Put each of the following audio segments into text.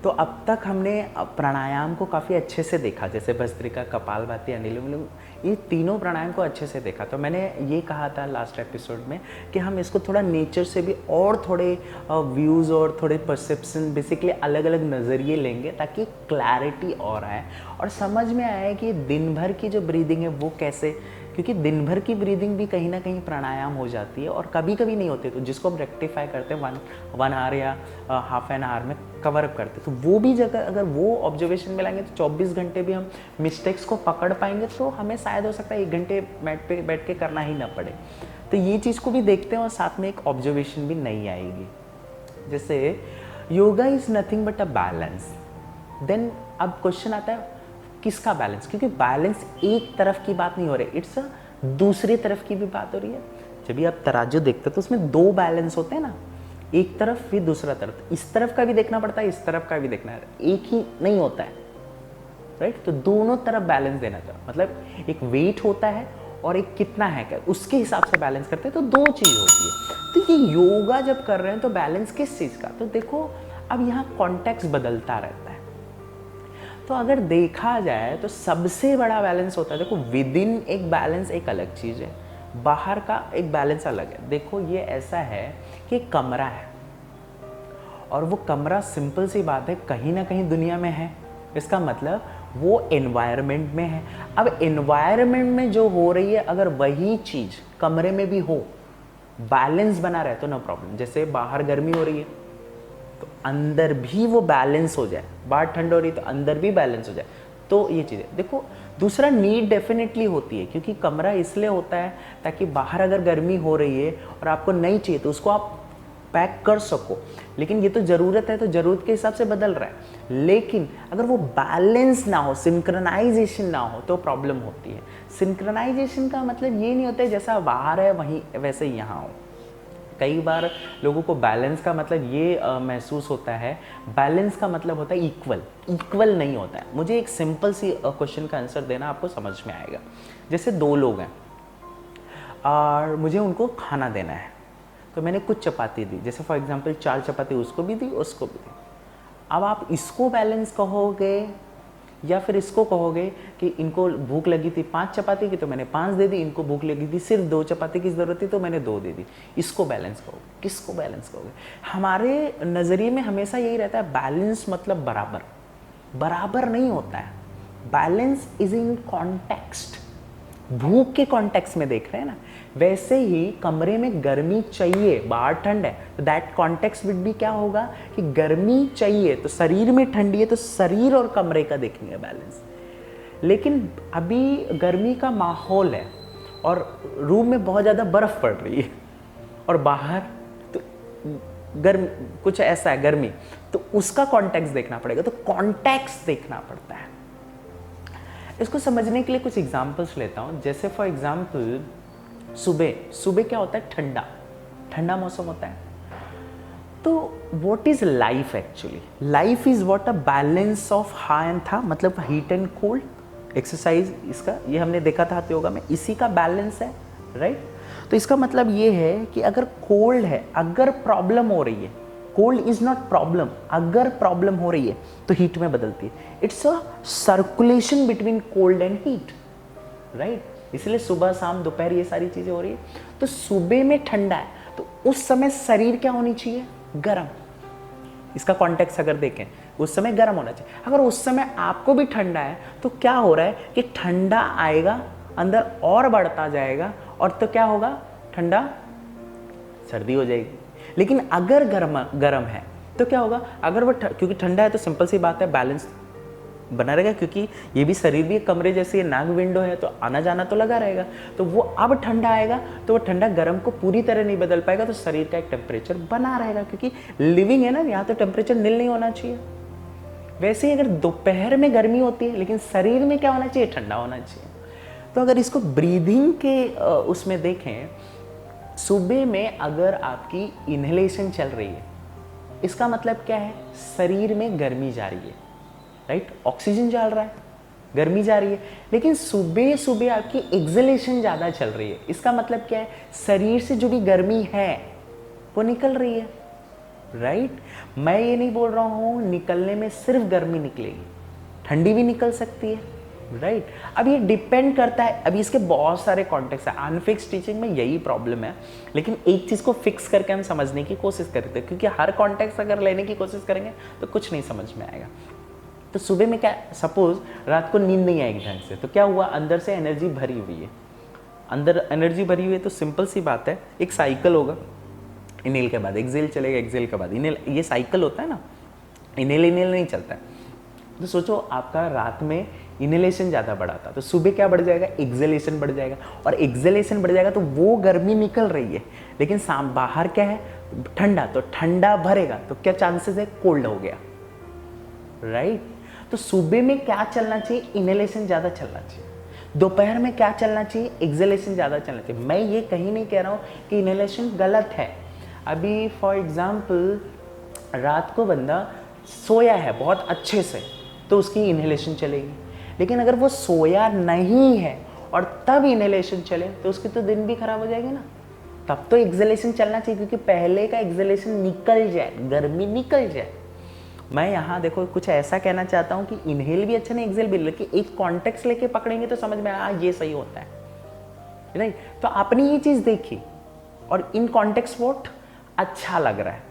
तो अब तक हमने प्राणायाम को काफ़ी अच्छे से देखा, जैसे भस्त्रिका, कपालभाति, अनुलोम विलोम, ये तीनों प्राणायाम को अच्छे से देखा। तो मैंने ये कहा था लास्ट एपिसोड में कि हम इसको थोड़ा नेचर से भी और थोड़े व्यूज़ और थोड़े परसेप्शन, बेसिकली अलग अलग नज़रिए लेंगे ताकि क्लैरिटी और आए और समझ में आए कि दिन भर की जो ब्रीदिंग है वो कैसे, क्योंकि दिन भर की ब्रीदिंग भी कहीं ना कहीं प्राणायाम हो जाती है और कभी कभी नहीं होती, तो जिसको हम रेक्टिफाई करते हैं वन आवर या हाफ एन आवर में कवर अप करते, तो वो भी जगह अगर वो ऑब्जर्वेशन में लाएंगे तो 24 घंटे भी हम मिस्टेक्स को पकड़ पाएंगे, तो हमें शायद हो सकता है 1 घंटे मैट पे बैठ के करना ही ना पड़े। तो ये चीज़ को भी देखते हैं और साथ में एक ऑब्जर्वेशन भी नहीं आएगी। जैसे yoga is nothing but a balance. Then अब क्वेश्चन आता है किसका बैलेंस, क्योंकि बैलेंस एक तरफ की बात नहीं हो रही, इट्स दूसरी तरफ की भी बात हो रही है। जब भी आप तराजू देखते हो तो उसमें 2 बैलेंस होते हैं ना, एक तरफ फिर दूसरा तरफ, इस तरफ का भी देखना पड़ता है, इस तरफ का भी देखना है, एक ही नहीं होता है, राइट। तो दोनों तरफ बैलेंस देना चाहिए, मतलब एक वेट होता है और एक कितना है क्या, उसके हिसाब से बैलेंस करते हैं, तो 2 चीज़ होती है। तो ये योगा जब कर रहे हैं तो बैलेंस किस चीज़ का, तो देखो अब यहाँ कॉन्टेक्स्ट बदलता रहता है। तो अगर देखा जाए तो सबसे बड़ा बैलेंस होता है, देखो विद इन एक बैलेंस एक अलग चीज़ है, बाहर का एक बैलेंस अलग है। देखो ये ऐसा है कि एक कमरा है और वो कमरा, सिंपल सी बात है, कहीं ना कहीं दुनिया में है, इसका मतलब वो एनवायरनमेंट में है। अब एनवायरनमेंट में जो हो रही है अगर वही चीज़ कमरे में भी हो, बैलेंस बना रहे तो नो प्रॉब्लम। जैसे बाहर गर्मी हो रही है तो अंदर भी वो बैलेंस हो जाए, बाहर ठंड हो रही तो अंदर भी बैलेंस हो जाए, तो ये चीज़ें देखो। दूसरा नीड डेफिनेटली होती है, क्योंकि कमरा इसलिए होता है ताकि बाहर अगर गर्मी हो रही है और आपको नहीं चाहिए तो उसको आप पैक कर सको, लेकिन ये तो ज़रूरत है तो ज़रूरत के हिसाब से बदल रहा है। लेकिन अगर वो बैलेंस ना हो, सिंक्रोनाइजेशन ना हो, तो प्रॉब्लम होती है। सिंक्रोनाइजेशन का मतलब ये नहीं होता है जैसा बाहर है वहीं वैसे ही यहाँ हो। कई बार लोगों को बैलेंस का मतलब ये महसूस होता है, बैलेंस का मतलब होता है इक्वल, इक्वल नहीं होता है। मुझे एक सिंपल सी क्वेश्चन का आंसर देना, आपको समझ में आएगा। जैसे 2 लोग हैं और मुझे उनको खाना देना है, तो मैंने कुछ चपाती दी, जैसे फॉर एग्जांपल 4 चपाती उसको भी दी, उसको भी दी। अब आप इसको बैलेंस कहोगे या फिर इसको कहोगे कि इनको भूख लगी थी 5 चपाती की तो मैंने 5 दे दी, इनको भूख लगी थी सिर्फ 2 चपाती की ज़रूरत थी तो मैंने 2 दे दी, इसको बैलेंस कहोगे, किसको बैलेंस कहोगे? हमारे नज़रिए में हमेशा यही रहता है, बैलेंस मतलब बराबर, बराबर नहीं होता है। बैलेंस इज इन कॉन्टेक्स्ट, भूख के कॉन्टेक्स्ट में देख रहे हैं ना, वैसे ही कमरे में गर्मी चाहिए, बाहर ठंड है, तो दैट कॉन्टेक्स्ट विद भी क्या होगा कि गर्मी चाहिए, तो शरीर में ठंडी है तो शरीर और कमरे का देखेंगे बैलेंस। लेकिन अभी गर्मी का माहौल है और रूम में बहुत ज़्यादा बर्फ़ पड़ रही है और बाहर तो गर्मी, कुछ ऐसा है गर्मी, तो उसका कॉन्टेक्स्ट देखना पड़ेगा, तो कॉन्टेक्स्ट देखना पड़ता है। इसको समझने के लिए कुछ एग्जाम्पल्स लेता हूँ। जैसे फॉर एग्जाम्पल सुबह, सुबह क्या होता है, ठंडा ठंडा मौसम होता है। तो what is life actually? Life is what a balance of high and था, मतलब हीट एंड कोल्ड। एक्सरसाइज इसका ये हमने देखा था योगा में, इसी का बैलेंस है, राइट। तो इसका मतलब ये है कि अगर कोल्ड है, अगर प्रॉब्लम हो रही है, कोल्ड इज नॉट प्रॉब्लम, अगर प्रॉब्लम हो रही है तो हीट में बदलती है। It's a circulation between cold and heat, right. इसलिए सुबह शाम दोपहर ये सारी चीजें हो रही है। तो सुबह में ठंडा है तो उस समय शरीर क्या होनी चाहिए, गर्म। इसका कॉन्टेक्स्ट अगर देखें, उस समय गर्म होना चाहिए। अगर उस समय आपको भी ठंडा है तो क्या हो रहा है कि ठंडा आएगा, अंदर और बढ़ता जाएगा और तो क्या होगा, ठंडा सर्दी हो जाएगी। लेकिन अगर गर्म है तो क्या होगा, अगर वो क्योंकि ठंडा है तो सिंपल सी बात है बैलेंस बना रहेगा, क्योंकि ये भी शरीर भी एक कमरे जैसे नाग विंडो है तो आना जाना तो लगा रहेगा। तो वो अब ठंडा आएगा तो वो ठंडा गर्म को पूरी तरह नहीं बदल पाएगा, तो शरीर का एक टेम्परेचर बना रहेगा, क्योंकि लिविंग है ना, यहाँ तो टेम्परेचर नील नहीं होना चाहिए। वैसे ही अगर दोपहर में गर्मी होती है लेकिन शरीर में क्या होना चाहिए, ठंडा होना चाहिए। तो अगर इसको ब्रीदिंग के उसमें देखें, सुबह में अगर आपकी इनहेलेशन चल रही है, इसका मतलब क्या है, शरीर में गर्मी जा रही है, राइट। ऑक्सीजन चल रहा है, गर्मी जा रही है। लेकिन सुबह सुबह आपकी एक्सहेलेशन ज़्यादा चल रही है, इसका मतलब क्या है, शरीर से जो भी गर्मी है वो निकल रही है, राइट। मैं ये नहीं बोल रहा हूँ निकलने में सिर्फ गर्मी निकलेगी, ठंडी भी निकल सकती है, राइट। अब ये डिपेंड करता है, अभी इसके बहुत सारे कॉन्टेक्स्ट है। अनफिक्स टीचिंग में यही प्रॉब्लम है, लेकिन एक चीज़ को फिक्स करके हम समझने की कोशिश करते हैं, क्योंकि हर कॉन्टेक्स्ट अगर लेने की कोशिश करेंगे तो कुछ नहीं समझ में आएगा। तो सुबह में क्या, सपोज रात को नींद नहीं आएगी ढंग से, तो क्या हुआ, अंदर से एनर्जी भरी हुई है, अंदर एनर्जी भरी हुई है, तो सिंपल सी बात है, एक साइकिल होगा, इनहेल के बाद एक्सेल चलेगा, एक्सेल के बाद इनहेल, ये साइकिल होता है ना, इनहेल इनहेल नहीं चलता है। तो सोचो आपका रात में इनहेलेशन ज़्यादा बढ़ा था, तो सुबह क्या बढ़ जाएगा, एक्सेलेशन बढ़ जाएगा, और एक्सेलेशन बढ़ जाएगा तो वो गर्मी निकल रही है, लेकिन बाहर क्या है, ठंडा, तो ठंडा भरेगा तो क्या चांसेस है, कोल्ड हो गया, राइट। तो सुबह में क्या चलना चाहिए, इनहेलेशन ज़्यादा चलना चाहिए। दोपहर में क्या चलना चाहिए, एक्सेलेशन ज़्यादा चलना चाहिए। मैं ये कहीं नहीं कह रहा हूँ कि इनहेलेशन गलत है। अभी फॉर एग्जाम्पल रात को बंदा सोया है बहुत अच्छे से, तो उसकी इनहेलेशन चलेगी, लेकिन अगर वो सोया नहीं है और तब इनहेलेशन चले तो उसकी तो दिन भी खराब हो जाएगी ना। तब तो एक्सेलेशन चलना चाहिए, क्योंकि पहले का एक्सेलेशन निकल जाए, गर्मी निकल जाए। मैं यहाँ देखो कुछ ऐसा कहना चाहता हूँ कि इनहेल भी अच्छा नहीं, एक्सेल भी, लेकिन एक कॉन्टेक्स्ट लेके पकड़ेंगे तो समझ में आया ये सही होता है, राइट। तो आपने ये चीज़ देखी और इन कॉन्टेक्स्ट वोट अच्छा लग रहा है,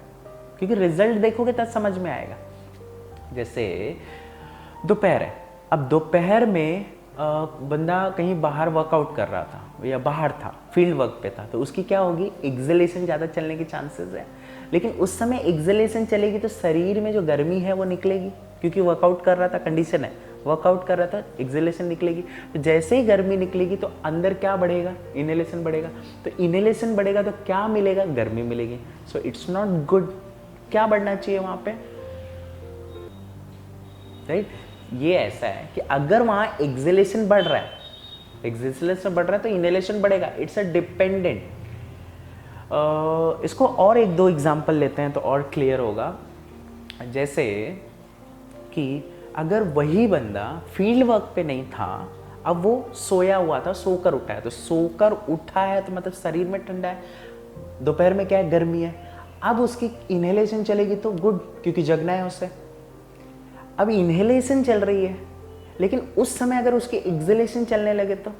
क्योंकि रिजल्ट देखोगे तब समझ में आएगा। जैसे दोपहर है, अब दोपहर में बंदा कहीं बाहर वर्कआउट कर रहा था या बाहर था, फील्ड वर्क पे था, तो उसकी क्या होगी, एक्सेलेशन ज़्यादा चलने के चांसेस है। लेकिन उस समय एक्सेलेशन चलेगी तो शरीर में जो गर्मी है वो निकलेगी, क्योंकि वर्कआउट कर रहा था, कंडीशन है, वर्कआउट कर रहा था, एक्सेलेशन निकलेगी। तो जैसे ही गर्मी निकलेगी तो अंदर क्या बढ़ेगा, इनहेलेशन बढ़ेगा। तो इनहेलेशन बढ़ेगा तो क्या मिलेगा, गर्मी मिलेगी। So it's not good. क्या बढ़ना चाहिए वहाँ पे, राइट। ये ऐसा है कि अगर वहाँ एक्सेलेशन बढ़ रहा है, एक्सेलेशन बढ़ रहा है तो इनहेलेशन बढ़ेगा। It's a dependent. इसको और एक दो एग्जाम्पल लेते हैं तो और क्लियर होगा। जैसे कि अगर वही बंदा फील्ड वर्क पे नहीं था, अब वो सोया हुआ था, सोकर उठा है, तो सोकर उठा है तो मतलब शरीर में ठंडा है, दोपहर में क्या है, गर्मी है। अब उसकी इनहेलेशन चलेगी तो गुड, क्योंकि जगना है उससे। अब इनहेलेशन चल रही है, लेकिन उस समय अगर उसकी एक्सेलेशन चलने लगे तो,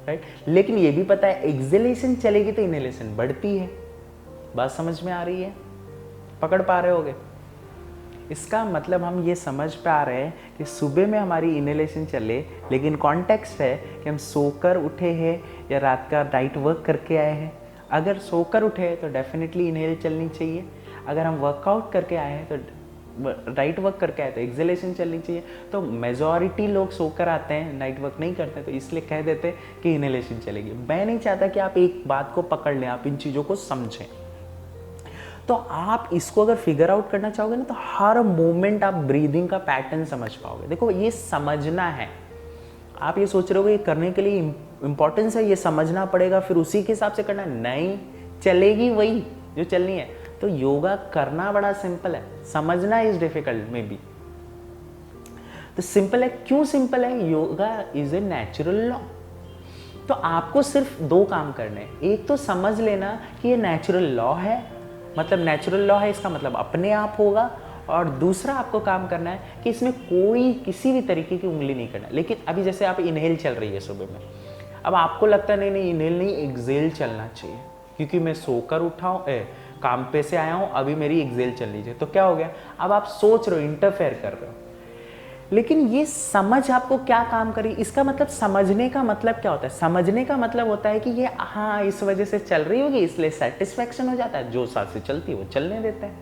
राइट। लेकिन ये भी पता है एक्सेलेशन चलेगी तो इनहेलेशन बढ़ती है। बात समझ में आ रही है, पकड़ पा रहे होगे। इसका मतलब हम ये समझ पा रहे हैं कि सुबह में हमारी इनहेलेशन चले, लेकिन कॉन्टेक्स्ट है कि हम सोकर उठे हैं या रात का नाइट वर्क करके आए हैं। अगर सोकर उठे तो डेफिनेटली इनहेल चलनी चाहिए, अगर हम वर्कआउट करके आए हैं तो नाइट वर्क करके आए तो एक्सेलेशन चलनी चाहिए। तो मेजॉरिटी लोग सोकर आते हैं, नाइट वर्क नहीं करते, तो इसलिए कह देते हैं कि इनहेलेशन चलेगी। मैं नहीं चाहता कि आप एक बात को पकड़ लें, आप इन चीज़ों को समझें। तो आप इसको अगर फिगर आउट करना चाहोगे ना, तो हर मोमेंट आप ब्रीदिंग का पैटर्न समझ पाओगे। देखो ये समझना है, आप ये सोच रहे हो ये करने के लिए इंपॉर्टेंस है, ये समझना पड़ेगा फिर उसी के हिसाब से करना, नहीं चलेगी वही जो चलनी है। तो योगा करना बड़ा सिंपल है, समझना इज डिफिकल्ट मे बी। तो सिंपल है, क्यों सिंपल है, yoga is a natural law. तो आपको सिर्फ दो काम करने हैं, एक तो समझ लेना कि ये नेचुरल लॉ है, मतलब नेचुरल लॉ है इसका मतलब अपने आप होगा, और दूसरा आपको काम करना है कि इसमें कोई किसी भी तरीके की उंगली नहीं करना। लेकिन अभी जैसे आप इनहेल चल रही है सुबह में, अब आपको लगता है नहीं इनहेल नहीं एक्सेल चलना चाहिए, क्योंकि मैं सोकर उठा हूँ, काम पे से आया हूँ, अभी मेरी एक्सेल चलनी चाहिए। तो क्या हो गया, अब आप सोच रहे हो, इंटरफेयर कर रहे हो। लेकिन ये समझ आपको क्या काम करी, इसका मतलब समझने का मतलब क्या होता है, समझने का मतलब होता है कि ये हाँ इस वजह से चल रही होगी, इसलिए सेटिस्फैक्शन हो जाता है, जो साथ से चलती है वो चलने देते हैं,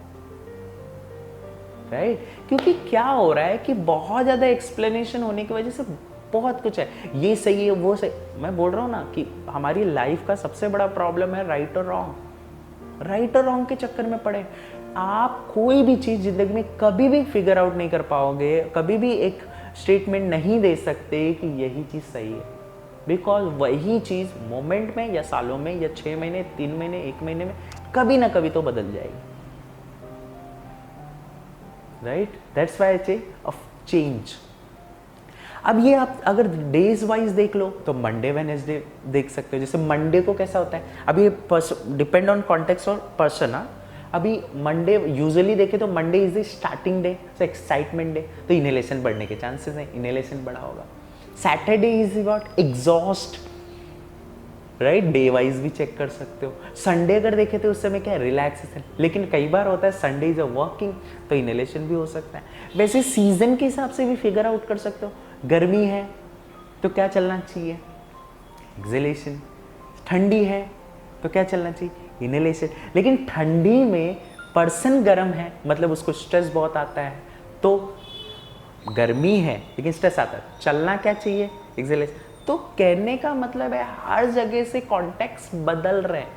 राइट। क्योंकि क्या हो रहा है कि बहुत ज़्यादा एक्सप्लेनेशन होने की वजह से बहुत कुछ है, ये सही है वो सही। मैं बोल रहा हूँ ना कि हमारी लाइफ का सबसे बड़ा प्रॉब्लम है राइट और रॉन्ग। राइट और रॉन्ग के चक्कर में पड़े आप कोई भी चीज़ जिंदगी में कभी भी फिगर आउट नहीं कर पाओगे, कभी भी एक स्टेटमेंट नहीं दे सकते कि यही चीज़ सही है, बिकॉज वही चीज़ मोमेंट में या सालों में या 6 महीने 3 महीने 1 महीने में कभी ना कभी तो बदल जाएगी, राइट। दैट्स व्हाई आई से ऑफ चेंज। अब ये आप अगर डेज वाइज देख लो तो मंडे वेडनेसडे देख सकते हो। जैसे मंडे को कैसा होता है, अब ये डिपेंड ऑन कॉन्टेक्स्ट और पर्सन। अभी मंडे यूजुअली देखें तो Monday is the starting day, so excitement day, तो इनहेलेशन बढ़ने के चांसेस हैं, इनहेलेशन बढ़ा होगा। Saturday is what, exhaust, right, day wise भी चेक कर सकते हो। संडे अगर देखे तो उस समय क्या है, रिलैक्सेशन, लेकिन कई बार होता है संडे इज अ वर्किंग, तो इनहेलेशन भी हो सकता है। वैसे सीजन के हिसाब से भी फिगर आउट कर सकते हो, गर्मी है तो क्या चलना चाहिए, एक्सहेलेशन, ठंडी है तो क्या चलना चाहिए, इनहेलेशन। लेकिन ठंडी में पर्सन गर्म है, मतलब उसको स्ट्रेस बहुत आता है, तो गर्मी है लेकिन स्ट्रेस आता है, चलना क्या चाहिए, एक्सहेलेशन। तो कहने का मतलब है हर जगह से कॉन्टेक्स्ट बदल रहे हैं।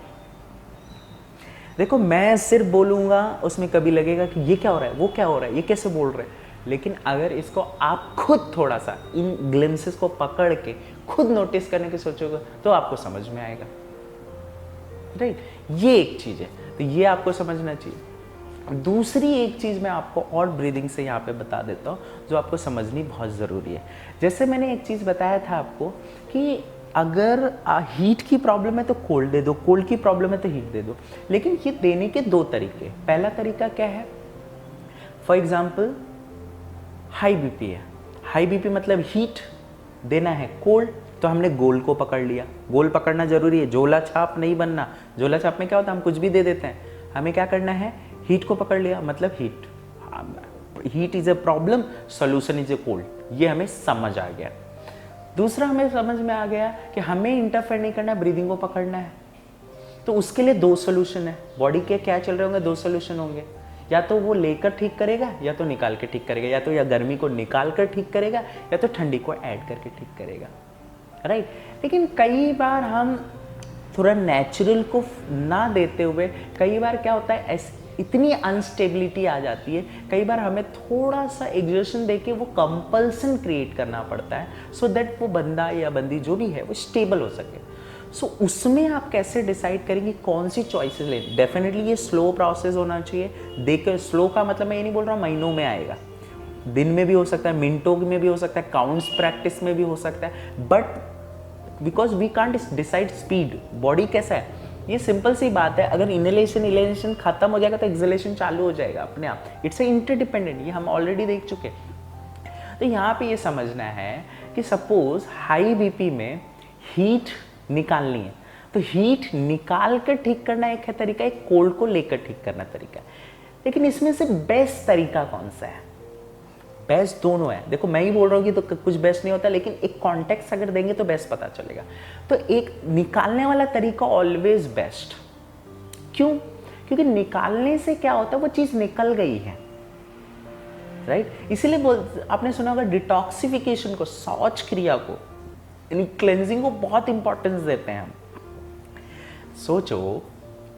देखो मैं सिर्फ बोलूंगा उसमें कभी लगेगा कि ये क्या हो रहा है, वो क्या हो रहा है, ये कैसे बोल रहे हैं, लेकिन अगर इसको आप खुद थोड़ा सा इन ग्लिम्सेस को पकड़ के खुद नोटिस करने की सोचोगे तो आपको समझ में आएगा, राइट। ये एक चीज है, तो ये आपको समझना चाहिए। दूसरी एक चीज़ मैं आपको और ब्रीदिंग से यहाँ पे बता देता हूँ जो आपको समझनी बहुत ज़रूरी है। जैसे मैंने एक चीज़ बताया था आपको कि अगर हीट की प्रॉब्लम है तो कोल्ड दे दो, कोल्ड की प्रॉब्लम है तो हीट दे दो, लेकिन ये देने के दो तरीके। पहला तरीका क्या है, फॉर एग्जाम्पल हाई बीपी है, हाई बीपी मतलब हीट देना है, कोल्ड तो हमने गोल को पकड़ लिया। गोल पकड़ना जरूरी है, झोला छाप नहीं बनना। झोला छाप में क्या होता है, हम कुछ भी दे देते हैं। हमें क्या करना है, हीट को पकड़ लिया, मतलब heat is a problem, solution is a cold, ये हमें समझ आ गया। दूसरा हमें समझ में आ गया कि हमें इंटरफेयर नहीं करना, ब्रीदिंग को पकड़ना है। तो उसके लिए दो सोल्यूशन है, बॉडी के क्या चल रहे होंगे, दो सोल्यूशन होंगे, या तो वो लेकर ठीक करेगा या तो निकाल के ठीक करेगा, या तो या गर्मी को निकाल कर ठीक करेगा या तो ठंडी को ऐड करके ठीक करेगा, राइट। लेकिन कई बार हम थोड़ा नेचुरल को ना देते हुए, कई बार क्या होता है इतनी अनस्टेबिलिटी आ जाती है, कई बार हमें थोड़ा सा एग्जर्शन देके वो कंपल्सन क्रिएट करना पड़ता है सो दैट वो बंदा या बंदी जो भी है वो स्टेबल हो सके। सो उसमें आप कैसे डिसाइड करेंगे कौन सी चॉइसेस लें। डेफिनेटली ये स्लो प्रोसेस होना चाहिए। देखकर स्लो का मतलब मैं ये नहीं बोल रहा हूँ महीनों में आएगा, दिन में भी हो सकता है, मिनटों में भी हो सकता है, काउंट्स प्रैक्टिस में भी हो सकता है, but because we can't decide speed, body कैसा है, ये सिंपल सी बात है। अगर इनहेलेशन खत्म हो जाएगा तो एक्सहेलेशन चालू हो जाएगा अपने आप, इट्स इंटरडिपेंडेंट, ये हम ऑलरेडी देख चुके। तो यहाँ पे ये समझना है कि सपोज हाई बीपी में हीट निकालनी है, तो हीट निकाल कर ठीक करना एक है तरीका, एक कोल्ड को लेकर ठीक करना तरीका है। लेकिन इसमें से बेस्ट तरीका कौन सा है, बेस्ट दोनों है। देखो मैं ही बोल रहा हूँ कि तो कुछ बेस्ट नहीं होता, लेकिन एक कॉन्टेक्स्ट अगर देंगे तो बेस्ट पता चलेगा। तो एक निकालने वाला तरीका ऑलवेज बेस्ट। क्यों? क्योंकि निकालने से क्या होता है, वो चीज निकल गई है, राइट। इसीलिए आपने सुना होगा डिटॉक्सिफिकेशन को, शौच क्रिया को, यानी क्लेंजिंग को बहुत इंपॉर्टेंस देते हैं हम। सोचो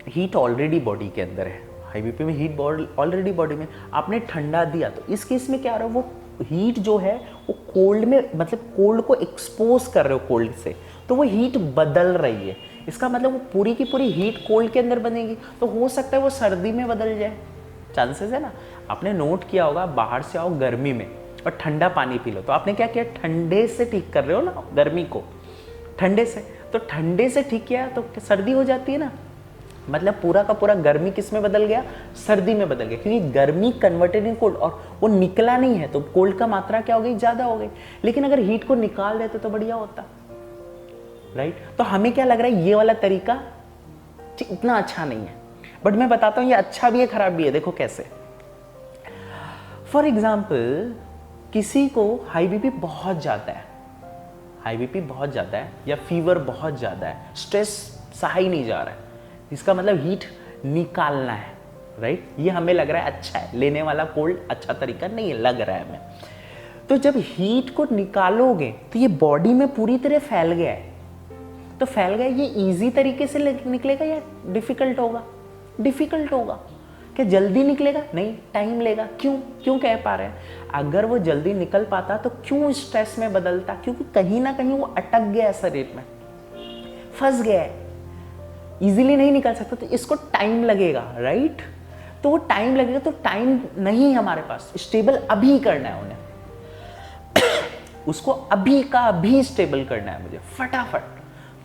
हीट ऑलरेडी बॉडी के अंदर है, हाई बीपी में हीट ऑलरेडी बॉडी में, आपने ठंडा दिया, तो इस केस में क्या हो रहा है, वो हीट जो है वो कोल्ड में, मतलब कोल्ड को एक्सपोज कर रहे हो कोल्ड से, तो वो हीट बदल रही है। इसका मतलब वो पूरी की पूरी हीट कोल्ड के अंदर बनेगी, तो हो सकता है वो सर्दी में बदल जाए, चांसेस है ना। आपने नोट किया होगा, बाहर से आओ गर्मी में और ठंडा पानी पी लो, तो आपने क्या किया, ठंडे से ठीक कर रहे हो ना गर्मी को, ठंडे से, तो ठंडे से ठीक किया तो सर्दी हो जाती है ना। मतलब पूरा का पूरा गर्मी किस में बदल गया, सर्दी में बदल गया, क्योंकि गर्मी कन्वर्टेड इन कोल्ड, और वो निकला नहीं है तो कोल्ड का मात्रा क्या हो गई, ज्यादा हो गई। लेकिन अगर हीट को निकाल देते तो बढ़िया होता, राइट। तो हमें क्या लग रहा है, ये वाला तरीका इतना अच्छा नहीं है, बट मैं बताता हूं ये अच्छा भी है खराब भी है। देखो कैसे, फॉर एग्जाम्पल किसी को हाई बीपी बहुत ज्यादा है, हाई बीपी बहुत ज्यादा है या फीवर बहुत ज्यादा है, स्ट्रेस सहा ही नहीं जा रहा है, इसका मतलब हीट निकालना है, राइट। ये हमें लग रहा है अच्छा है, लेने वाला कोल्ड अच्छा तरीका नहीं है, लग रहा है हमें। तो जब हीट को निकालोगे तो ये बॉडी में पूरी तरह फैल गया है, तो फैल गया, ये इजी तरीके से निकलेगा या डिफिकल्ट होगा, डिफिकल्ट होगा। क्या जल्दी निकलेगा, नहीं, टाइम लेगा। क्यों कह पा रहे हैं, अगर वो जल्दी निकल पाता तो क्यों स्ट्रेस में बदलता, क्योंकि कहीं ना कहीं वो अटक गया है, शरीर में फंस गया है, इजीली नहीं निकल सकता, तो इसको टाइम लगेगा, राइट। तो वो टाइम लगेगा, तो टाइम नहीं हमारे पास, स्टेबल अभी करना है उन्हें उसको अभी का अभी स्टेबल करना है मुझे फटाफट,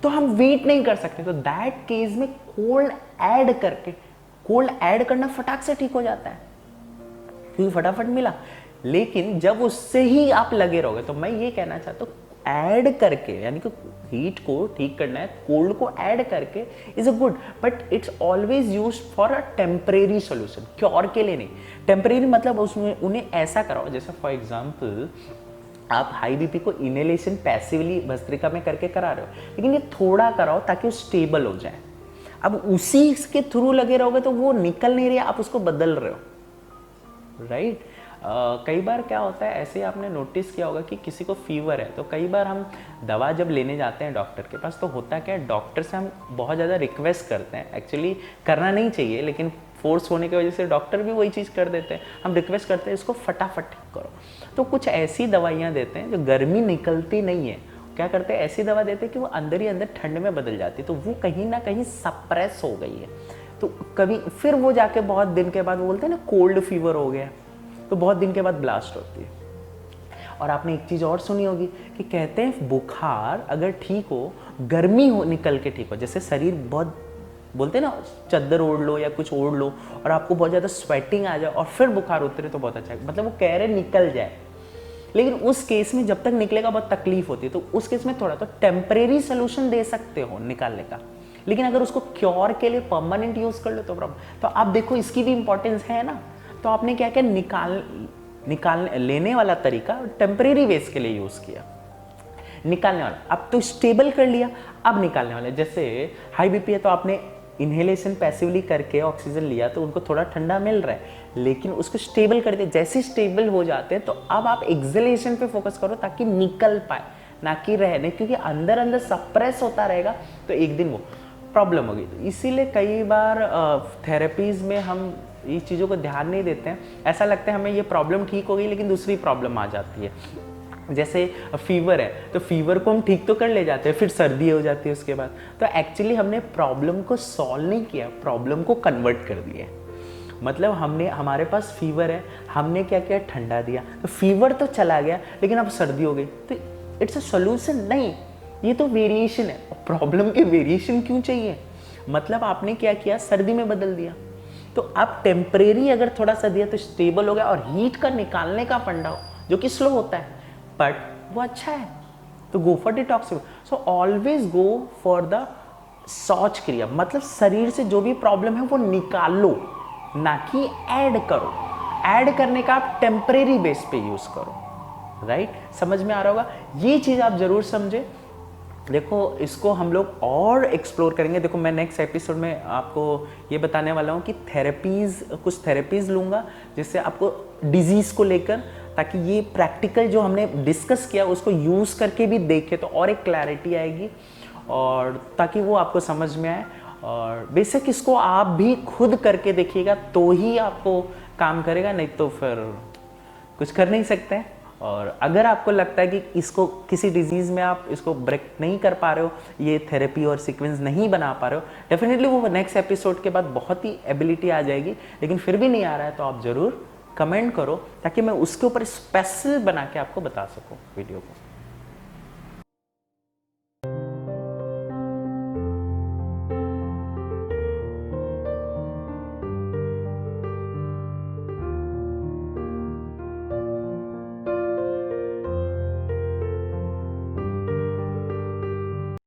तो हम वेट नहीं कर सकते। तो दैट केस में कोल्ड ऐड करके कोल्ड ऐड करना फटाक से ठीक हो जाता है क्योंकि फटाफट मिला। लेकिन जब उससे ही आप लगे रहोगे, तो मैं ये कहना चाहता हूँ ऐड करके, यानी कि हीट को ठीक करना है, कोल्ड को ऐड करके is a good, but it's always use for a temporary solution, cure के लिए नहीं। टेम्परेरी मतलब उसमें उन्हें ऐसा कराओ, जैसे फॉर एग्जाम्पल आप हाई बीपी को इनहेलेशन पैसिवली भस्त्रिका में करके करा रहे हो, लेकिन ये थोड़ा कराओ ताकि वो स्टेबल हो जाए। अब उसी के थ्रू लगे रहोगे तो वो निकल नहीं रही, आप उसको बदल रहे हो, राइट। कई बार क्या होता है, ऐसे आपने नोटिस किया होगा कि किसी को फीवर है, तो कई बार हम दवा जब लेने जाते हैं डॉक्टर के पास, तो होता क्या है, डॉक्टर से हम बहुत ज़्यादा रिक्वेस्ट करते हैं, एक्चुअली करना नहीं चाहिए, लेकिन फोर्स होने की वजह से डॉक्टर भी वही चीज़ कर देते हैं, हम रिक्वेस्ट करते हैं इसको फटाफट ठीक करो। तो कुछ ऐसी दवाइयाँ देते हैं जो गर्मी निकलती नहीं है, क्या करते हैं, ऐसी दवा देते हैं कि वो अंदर ही अंदर ठंड में बदल जाती है, तो वो कहीं ना कहीं सप्रेस हो गई है। तो कभी फिर वो जाके बहुत दिन के बाद वो बोलते हैं ना कोल्ड फीवर हो गया, तो बहुत दिन के बाद ब्लास्ट होती है। और आपने एक चीज़ और सुनी होगी कि कहते हैं बुखार अगर ठीक हो, गर्मी हो निकल के ठीक हो, जैसे शरीर बहुत बोलते हैं ना चद्दर ओढ़ लो या कुछ ओढ़ लो और आपको बहुत ज़्यादा स्वेटिंग आ जाए और फिर बुखार उतरे तो बहुत अच्छा है, मतलब वो कह रहे निकल जाए। लेकिन उस केस में जब तक निकलेगा बहुत तकलीफ होती है, तो उस केस में थोड़ा तो टेम्परेरी सोल्यूशन दे सकते हो निकालने का, लेकिन अगर उसको क्योर के लिए परमानेंट यूज़ कर लो तो प्रॉब्लम। तो आप देखो इसकी भी इंपॉर्टेंस है ना। तो आपने क्या किया, निकाल लेने वाला तरीका टेम्परेरी बेस के लिए यूज़ किया, निकालने वाला अब तो स्टेबल कर लिया, अब निकालने वाला जैसे हाई बीपी है तो आपने इनहेलेशन पैसिवली करके ऑक्सीजन लिया तो उनको थोड़ा ठंडा मिल रहा है, लेकिन उसको स्टेबल कर दिया। जैसे स्टेबल हो जाते हैं तो अब आप एक्सहेलेशन पे फोकस करो ताकि निकल पाए, ना कि रहने, क्योंकि अंदर अंदर सप्रेस होता रहेगा तो एक दिन वो प्रॉब्लम होगी। तो इसीलिए कई बार थेरेपीज में हम इस चीज़ों को ध्यान नहीं देते हैं, ऐसा लगता है हमें ये प्रॉब्लम ठीक हो गई लेकिन दूसरी प्रॉब्लम आ जाती है। जैसे फीवर है तो फीवर को हम ठीक तो कर ले जाते हैं, फिर सर्दी हो जाती है उसके बाद, तो एक्चुअली हमने प्रॉब्लम को सॉल्व नहीं किया, प्रॉब्लम को कन्वर्ट कर दिया। मतलब हमारे पास फीवर है, हमने क्या किया, ठंडा दिया, तो फीवर तो चला गया लेकिन अब सर्दी हो गई, तो इट्स अ सोल्यूशन नहीं, ये तो वेरिएशन है। प्रॉब्लम के वेरिएशन क्यों चाहिए, मतलब आपने क्या किया, सर्दी में बदल दिया, तो अब टेम्परेरी अगर थोड़ा सा दिया तो स्टेबल हो गया, और हीट का निकालने का फंडा हो जो कि स्लो होता है बट वो अच्छा है, तो go for detoxing. So always go for the शौच क्रिया, मतलब शरीर से जो भी प्रॉब्लम है वो निकाल लो, ना कि ऐड करो। ऐड करने का आप टेम्परेरी बेस पे यूज करो, राइट। समझ में आ रहा होगा, ये चीज आप जरूर समझे। देखो इसको हम लोग और एक्सप्लोर करेंगे। देखो मैं नेक्स्ट एपिसोड में आपको ये बताने वाला हूँ कि कुछ थेरेपीज़ लूँगा जिससे आपको डिजीज़ को लेकर, ताकि ये प्रैक्टिकल जो हमने डिस्कस किया उसको यूज़ करके भी देखे तो और एक क्लैरिटी आएगी, और ताकि वो आपको समझ में आए। और बेसिक इसको आप भी खुद करके देखिएगा तो ही आपको काम करेगा, नहीं तो फिर कुछ कर नहीं सकते हैं। और अगर आपको लगता है कि इसको किसी डिजीज़ में आप इसको ब्रेक नहीं कर पा रहे हो, ये थेरेपी और सीक्वेंस नहीं बना पा रहे हो, डेफिनेटली वो नेक्स्ट एपिसोड के बाद बहुत ही एबिलिटी आ जाएगी। लेकिन फिर भी नहीं आ रहा है तो आप ज़रूर कमेंट करो ताकि मैं उसके ऊपर स्पेशल बना के आपको बता सकूँ वीडियो को।